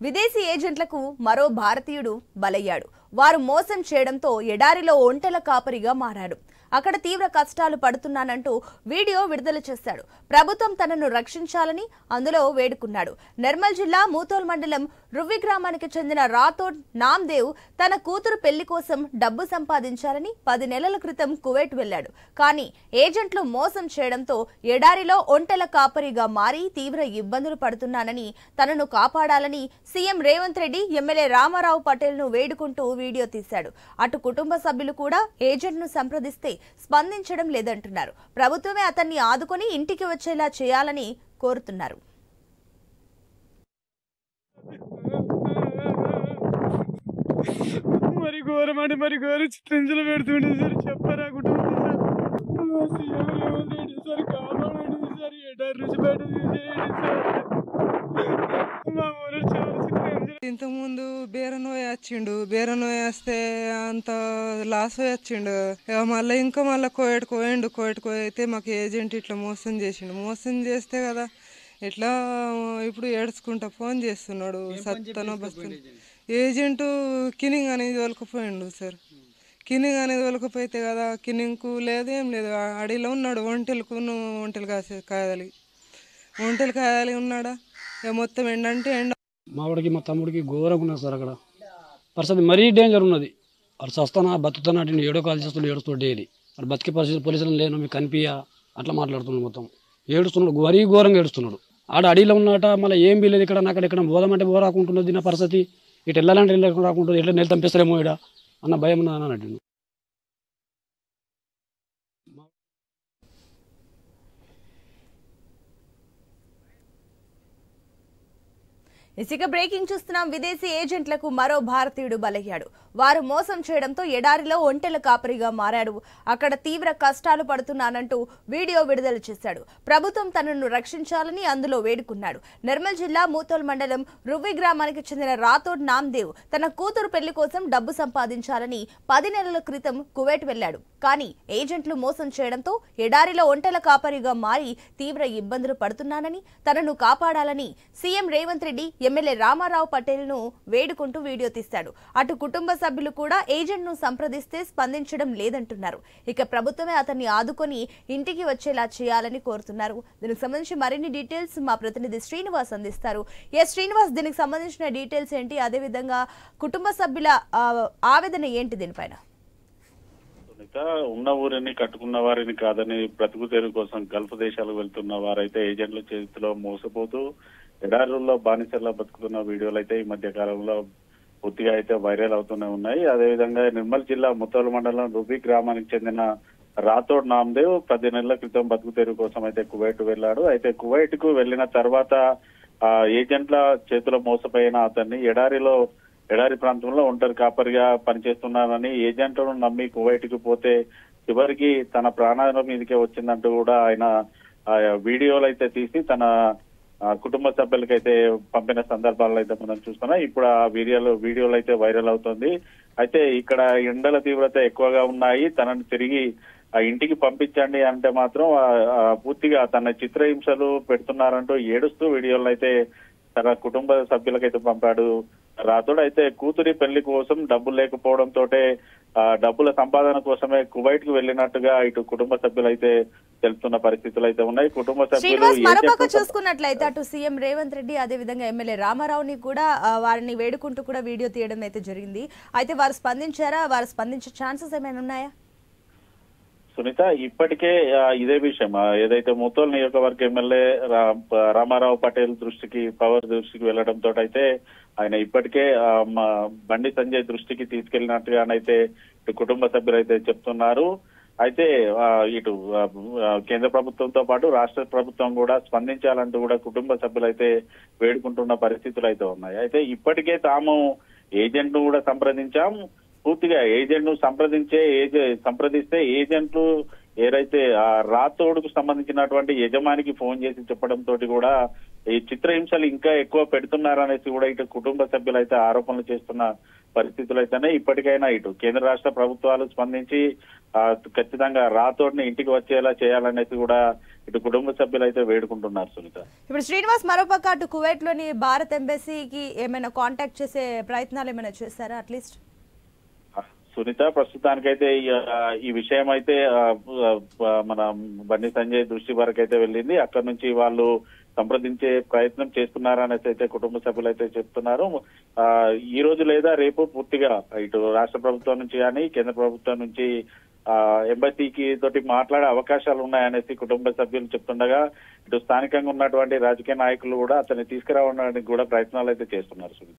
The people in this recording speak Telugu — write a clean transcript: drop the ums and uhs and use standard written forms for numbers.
విదేశీ ఏజెంట్లకు మరో భారతీయుడు బలయ్యాడు. వారు మోసం చేయడంతో ఎడారిలో ఒంటెల కాపరిగా మారాడు. అక్కడ తీవ్ర కష్టాలు పడుతున్నానంటూ వీడియో విడుదల చేశాడు. ప్రభుత్వం తనను రక్షించాలని అందులో వేడుకున్నాడు. నిర్మల్ జిల్లా మూతోల్ మండలం రువ్వి గ్రామానికి చెందిన రాథోడ్ నామ్దేవ్ తన కూతురు పెళ్లి కోసం డబ్బు సంపాదించాలని 10 నెలల క్రితం కువైట్ వెళ్లాడు. కానీ ఏజెంట్లు మోసం చేయడంతో ఎడారిలో ఒంటెల కాపరిగా మారి తీవ్ర ఇబ్బందులు పడుతున్నానని, తనను కాపాడాలని సీఎం రేవంత్ రెడ్డి ఎమ్మెల్యే రామారావు పటేల్ ను వేడుకుంటూ వీడియో తీశాడు. అటు కుటుంబ సభ్యులు కూడా ఏజెంట్ ను సంప్రదిస్తే స్పందించడం లేదంటున్నారు. ప్రభుత్వమే అతన్ని ఆదుకొని ఇంటికి వచ్చేలా చేయాలని కోరుతున్నారు. మరి ఘోరమంటే మరి ఘోర చిత్రించలు పెడుతుండే సార్. చెప్పరా కుటుంబం సార్, కాపాడండి సార్, ఎడారి నుంచి బయట తీసేయండి సార్. మా ఊరు చాలా చిత్రించలు. ఇంతకుముందు బేరనోయ వచ్చిండు, బేరనోయ వస్తే అంత లాస్ వచ్చిండు. మళ్ళీ కోయట్కు అయితే మాకు ఏజెంట్ ఇట్లా మోసం చేసిండు. మోసం చేస్తే కదా ఇట్లా ఇప్పుడు ఏడ్చుకుంటా ఫోన్ చేస్తున్నాడు. సత్తనో బస్తున్నా ఏజెంటు కినింగ్ అనేది తోలుకుపోయిండు సార్. కినింగ్ అనేది తోలుకుపోతే కదా, కినింగ్కు లేదు ఏం లేదు, అడవిలో ఉన్నాడు. ఒంటెలు కాయాలి ఉన్నాడా. మొత్తం ఎండంటే ఎండ. మావాడికి మా తమ్ముడికి ఘోరంగా ఉన్నది సార్. అక్కడ పరిస్థితి మరీ డేంజర్ ఉన్నది. వాడు చస్తానా బతుకుతానా అంటే ఏడో కాల్ చేస్తున్నాడు, ఏడుస్తూ డైలీ. వాడు బతికే పరిస్థితి పోలీసులు లేను, మీకు కనిపించా అట్లా మాట్లాడుతున్నాడు. మొత్తం ఏడుస్తున్నాడు, మరీ ఘోరంగా ఏడుస్తున్నాడు. ఆడ అడవిలో ఉన్నట మళ్ళీ ఏం వీలేదు. ఇక్కడ నాకు ఎక్కడ పోదామంటే పోరాకుంటున్నది నా పరిస్థితి. ఇటు వెళ్ళాలంటే రాకుంటుంది, ఎట్లా నెల పంపిస్తారేమో ఇక్కడ అన్న భయం ఉన్నదని అన్నట్టు. ఇక బ్రేకింగ్ చూస్తున్నాం. విదేశీ ఏజెంట్లకు మరో భారతీయుడు బలయ్యాడు. వారు మోసం చేయడంతో ఎడారిలో ఒంటెల కాపరిగా మారాడు. అక్కడ తీవ్ర కష్టాలు పడుతున్నానంటూ వీడియో విడుదల చేశాడు. ప్రభుత్వం తనను రక్షించాలని అందులో వేడుకున్నాడు. నిర్మల్ జిల్లా మూతోల్ మండలం రువ్వి గ్రామానికి చెందిన రాథోడ్ నామ్దేవ్ తన కూతురు పెళ్లి కోసం డబ్బు సంపాదించాలని 10 నెలల క్రితం కువైట్ వెళ్లాడు. కానీ ఏజెంట్లు మోసం చేయడంతో ఎడారిలో ఒంటెల కాపరిగా మారి తీవ్ర ఇబ్బందులు పడుతున్నానని, తనను కాపాడాలని సీఎం రేవంత్ రెడ్డి ఎమ్మెల్యే రామారావు పటేల్ ను వేడుకుంటూ వీడియో తీశాడు. అటు కుటుంబ సభ్యులు కూడా ఏజెంట్ ను సంప్రదిస్తే స్పందించడం లేదంటున్నారు. ఇక ప్రభుత్వమే అతన్ని ఆదుకొని ఇంటికి వచ్చేలా చేయాలని కోరుతున్నారు. దీనికి సంబంధించి మరిన్ని డీటెయిల్స్ మా ప్రతినిధి శ్రీనివాస్ అందిస్తారు. శ్రీనివాస్, దీనికి సంబంధించిన డీటెయిల్స్ ఏంటి? అదేవిధంగా కుటుంబ సభ్యుల ఆవేదన ఏంటి దీనిపైన? ఉన్న ఊరిని కట్టుకున్న వారిని కాదని బ్రతుకు తెరువు కోసం గల్ఫ్ దేశాలకు వెళ్తున్న వారైతే ఏజెంట్ల చేతిలో మోసపోతూ ఎడారుల్లో బానిసల్లో బతుకుతున్న వీడియోలు అయితే ఈ మధ్య కాలంలో పూర్తిగా అయితే వైరల్ అవుతూనే ఉన్నాయి. అదేవిధంగా నిర్మల్ జిల్లా ముత్తోల్ మండలం రుబీ గ్రామానికి చెందిన రాథోడ్ నామ్దేవ్ 10 నెలల క్రితం బతుకు తెరువు కోసం అయితే కువైట్ వెళ్లాడు. అయితే కువైట్ కు వెళ్లిన తర్వాత ఏజెంట్ల చేతిలో మోసపోయిన అతన్ని ఎడారి ప్రాంతంలో ఒంటరి కాపరిగా పనిచేస్తున్నానని ఏజెంట్లను నమ్మి కువైట్ కు పోతే చివరికి తన ప్రాణాల మీదకే వచ్చిందంటూ కూడా ఆయన వీడియోలు అయితే తీసి తన కుటుంబ సభ్యులకైతే పంపిన సందర్భాలను అయితే మనం చూస్తున్నాం. ఇప్పుడు ఆ వీడియోలు అయితే వైరల్ అవుతుంది. అయితే ఇక్కడ ఎండల తీవ్రత ఎక్కువగా ఉన్నాయి, తనను తిరిగి ఆ ఇంటికి పంపించండి అంటే మాత్రం పూర్తిగా తన చిత్రహింసలు పెడుతున్నారంటూ ఏడుస్తూ వీడియోలు అయితే తన కుటుంబ సభ్యులకైతే పంపాడు. రాథోడ్ అయితే కూతురి పెళ్లి కోసం డబ్బులు లేకపోవడంతో డబ్బుల సంపాదన కోసమే కువైట్ కు వెళ్ళినట్టుగా ఇటు కుటుంబ సభ్యులు అయితే తెలుపుతున్న పరిస్థితులు అయితే ఉన్నాయి. కుటుంబ సభ్యులు మరోపక్క చూసుకున్నట్లయితే అటు సీఎం రేవంత్ రెడ్డి అదేవిధంగా ఎమ్మెల్యే రామారావుని కూడా వారిని వేడుకుంటూ కూడా వీడియో తీయడం అయితే జరిగింది. అయితే వారు స్పందించారా? వారు స్పందించే ఛాన్సెస్ ఏమైనా ఉన్నాయా? సునీత, ఇప్పటికే ఇదే విషయం ఏదైతే ముత్తోల్ నియోజకవర్గ ఎమ్మెల్యే రామారావు పటేల్ పవర్ దృష్టికి వెళ్లడంతో అయితే ఆయన ఇప్పటికే బండి సంజయ్ దృష్టికి తీసుకెళ్లినట్టుగానైతే ఇటు కుటుంబ సభ్యులు అయితే చెప్తున్నారు. అయితే ఇటు కేంద్ర ప్రభుత్వంతో పాటు రాష్ట్ర ప్రభుత్వం కూడా స్పందించాలంటూ కూడా కుటుంబ సభ్యులు అయితే వేడుకుంటున్న పరిస్థితులు అయితే ఉన్నాయి. అయితే ఇప్పటికే తాము ఏజెంట్ ను కూడా సంప్రదించాం, పూర్తిగా ఏజెంట్ ను సంప్రదిస్తే ఏజెంట్లు ఏదైతే ఆ రాథోడ్ కు సంబంధించినటువంటి యజమానికి ఫోన్ చేసి చెప్పడంతో కూడా ఈ చిత్రహింసలు ఇంకా ఎక్కువ పెడుతున్నారనేసి కూడా ఇటు కుటుంబ సభ్యులు అయితే ఆరోపణలు చేస్తున్న పరిస్థితులు అయితేనే ఇప్పటికైనా ఇటు కేంద్ర రాష్ట్ర ప్రభుత్వాలు స్పందించి ఖచ్చితంగా రాథోడ్ని ఇంటికి వచ్చేలా చేయాలనేసి కూడా ఇటు కుటుంబ సభ్యులు అయితే వేడుకుంటున్నారు సునీత. ఇప్పుడు శ్రీనివాస్ మరోపక్క అటు కువైట్ లోని భారత్ ఎంబసీకి ఏమైనా కాంటాక్ట్ చేసే ప్రయత్నాలు ఏమైనా చేశారా అట్లీస్ట్? సునీత ప్రస్తుతానికైతే ఈ విషయం అయితే మన బండి సంజయ్ దృష్టి వరకు అయితే వెళ్ళింది. అక్కడ నుంచి వాళ్ళు సంప్రదించే ప్రయత్నం చేస్తున్నారనేసి అయితే కుటుంబ సభ్యులు అయితే చెప్తున్నారు. ఈ రోజు లేదా రేపు పూర్తిగా ఇటు రాష్ట్ర ప్రభుత్వం నుంచి కానీ కేంద్ర ప్రభుత్వం నుంచి ఎంబసీకి తోటి మాట్లాడే అవకాశాలు ఉన్నాయనేసి కుటుంబ సభ్యులు చెప్తుండగా ఇటు స్థానికంగా ఉన్నటువంటి రాజకీయ నాయకులు కూడా అతన్ని తీసుకురావడానికి కూడా ప్రయత్నాలు అయితే చేస్తున్నారు.